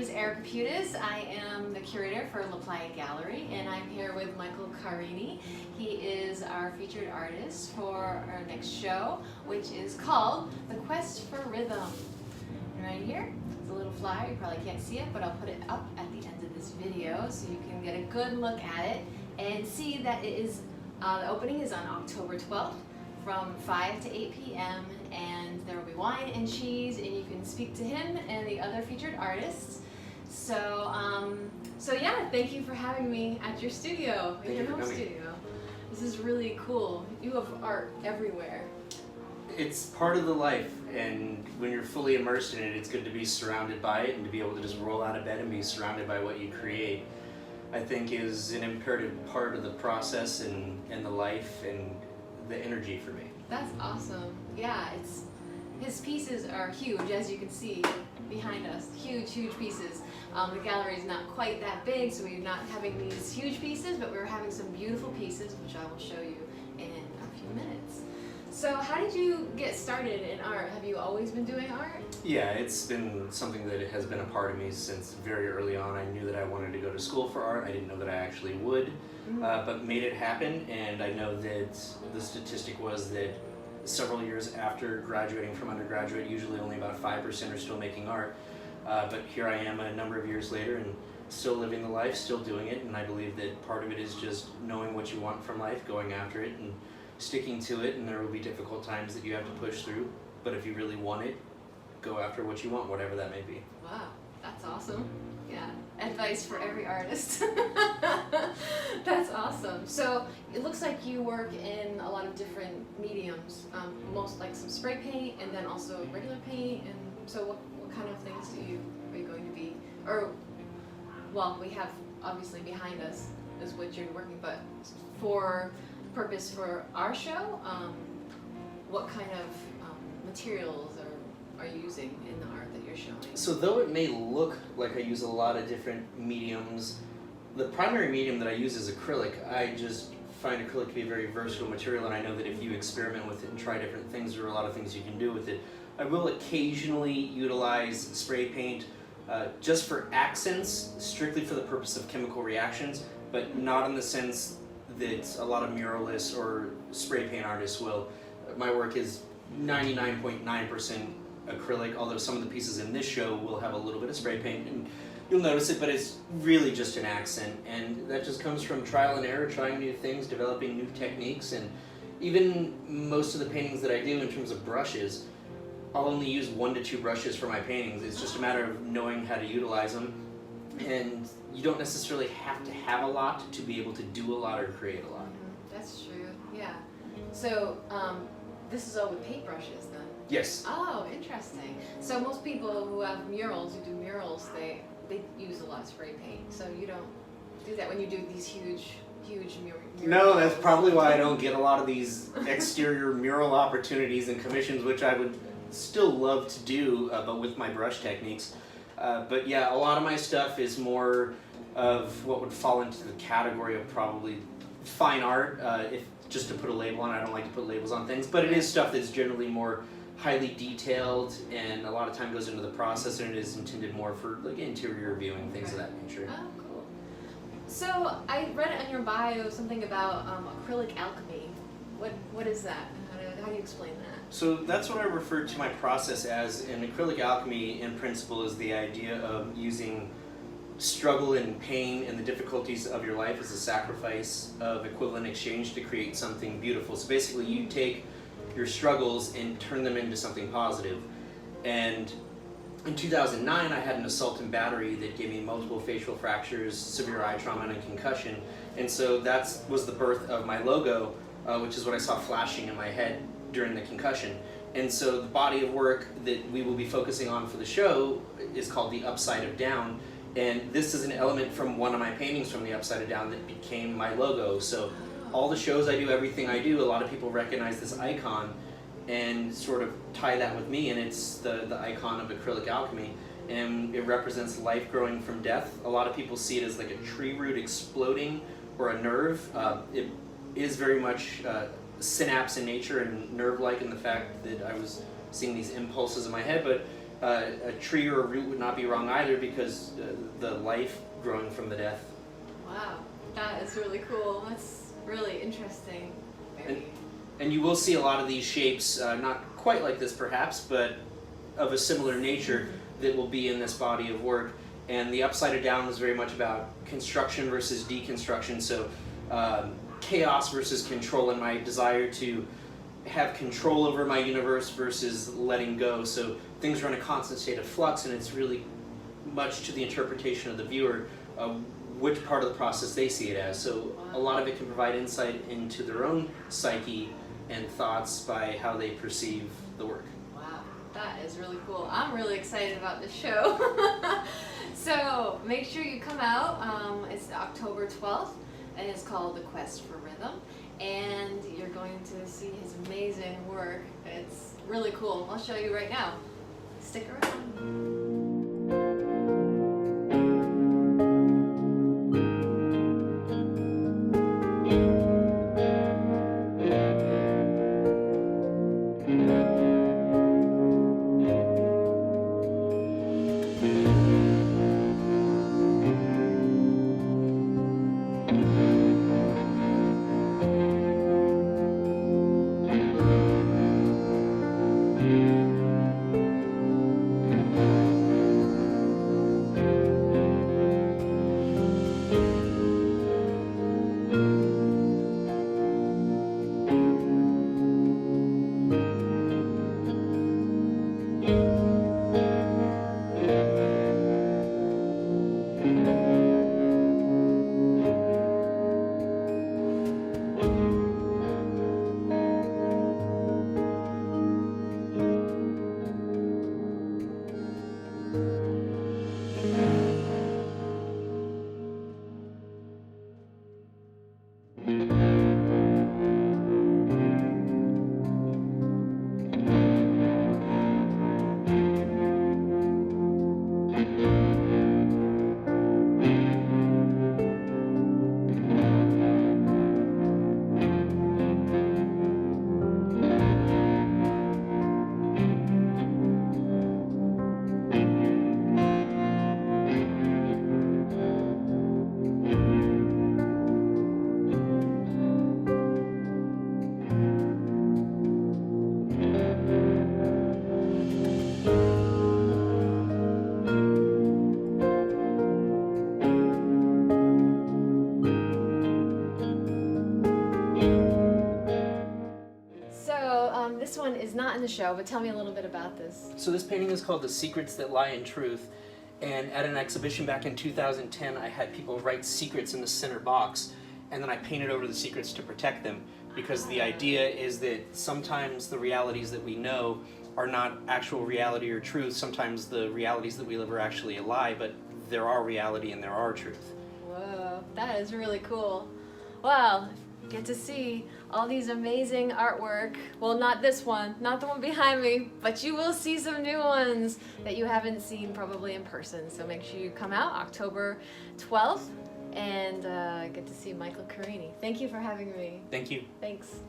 is Erica Putis. I am the curator for Playa Gallery, and I'm here with Michael Carini. He is our featured artist for our next show, which is called The Quest for Rhythm. And right here, it's a little flyer. You probably can't see it, but I'll put it up at the end of this video so you can get a good look at it and see that it is, the opening is on October 12th from 5 to 8 p.m. and there will be wine and cheese, and you can speak to him and the other featured artists. So, yeah, thank you for having me at your studio, in your home studio. This is really cool. You have art everywhere. It's part of the life, and when you're fully immersed in it, it's good to be surrounded by it and to be able to just roll out of bed and be surrounded by what you create. I think is an imperative part of the process and the life and the energy for me. That's awesome. Yeah, his pieces are huge, as you can see behind us. Huge pieces. The gallery is not quite that big, so we're not having these huge pieces, but we're having some beautiful pieces, which I will show you in a few minutes. So how did you get started in art? Have you always been doing art? Yeah, it's been something that has been a part of me since very early on. I knew that I wanted to go to school for art. I didn't know that I actually would, but made it happen. And I know that the statistic was that several years after graduating from undergraduate, usually only about 5% are still making art. But here I am a number of years later and still living the life, still doing it. And I believe that part of it is just knowing what you want from life, going after it, and sticking to it. And there will be difficult times that you have to push through. But if you really want it, go after what you want, whatever that may be. Wow, that's awesome. Yeah, advice for every artist. That's awesome. So it looks like you work in a lot of different mediums, most like some spray paint and then also regular paint. And so what kind of things are you going to be, or, well, we have obviously behind us is what you're working, but for purpose for our show, what kind of materials are you using in the art that you're showing? So though it may look like I use a lot of different mediums, the primary medium that I use is acrylic. I just find acrylic to be a very versatile material, and I know that if you experiment with it and try different things, there are a lot of things you can do with it. I will occasionally utilize spray paint just for accents, strictly for the purpose of chemical reactions, but not in the sense that a lot of muralists or spray paint artists will. My work is 99.9% acrylic, although some of the pieces in this show will have a little bit of spray paint, and you'll notice it, but it's really just an accent, and that just comes from trial and error, trying new things, developing new techniques. And even most of the paintings that I do in terms of brushes, I'll only use 1 to 2 brushes for my paintings. It's just a matter of knowing how to utilize them, and you don't necessarily have to have a lot to be able to do a lot or create a lot. That's true, yeah. So this is all with paintbrushes then? Yes. Oh, interesting. So most people who have murals, who do murals, they use a lot of spray paint. So you don't do that when you do these huge murals? No, that's probably why I don't get a lot of these exterior mural opportunities and commissions, which I would still love to do, but with my brush techniques. But yeah, a lot of my stuff is more of what would fall into the category of probably fine art, if just to put a label on. I don't like to put labels on things, but it is stuff that's generally more highly detailed, and a lot of time goes into the process, and it is intended more for like interior viewing, things of that nature. Oh, cool. So I read on your bio something about acrylic alchemy. What is that? How do you explain that? So that's what I refer to my process as. In acrylic alchemy, in principle, is the idea of using struggle and pain and the difficulties of your life as a sacrifice of equivalent exchange to create something beautiful. So basically you take your struggles and turn them into something positive. And in 2009 I had an assault and battery that gave me multiple facial fractures, severe eye trauma, and a concussion. And so that was the birth of my logo, which is what I saw flashing in my head during the concussion. And so the body of work that we will be focusing on for the show is called The Upside of Down. And this is an element from one of my paintings from The Upside of Down that became my logo. So all the shows I do, everything I do, a lot of people recognize this icon and sort of tie that with me, and it's the icon of acrylic alchemy. And it represents life growing from death. A lot of people see it as like a tree root exploding or a nerve. It is very much synapse in nature and nerve-like in the fact that I was seeing these impulses in my head, but a tree or a root would not be wrong either, because the life growing from the death. Wow, that is really cool. That's really interesting. Very. And you will see a lot of these shapes, not quite like this perhaps, but of a similar nature that will be in this body of work. And the Upside Down was very much about construction versus deconstruction, so chaos versus control, and my desire to have control over my universe versus letting go. So things are in a constant state of flux, and it's really much to the interpretation of the viewer which part of the process they see it as. So a lot of it can provide insight into their own psyche and thoughts by how they perceive the work. Wow, that is really cool. I'm really excited about this show. So make sure you come out. It's October 12th, and it's called The Quest for Rhythm. And you're going to see his amazing work. It's really cool. I'll show you right now. Stick around. This one is not in the show, but tell me a little bit about this. So this painting is called The Secrets That Lie in Truth, and at an exhibition back in 2010 I had people write secrets in the center box, and then I painted over the secrets to protect them, because the idea is that sometimes the realities that we know are not actual reality or truth. Sometimes the realities that we live are actually a lie, but there are reality and there are truth. Whoa, that is really cool. Wow, get to see all these amazing artwork. Well, not this one, not the one behind me, but you will see some new ones that you haven't seen probably in person. So make sure you come out October 12th and get to see Michael Carini. Thank you for having me. Thank you. Thanks.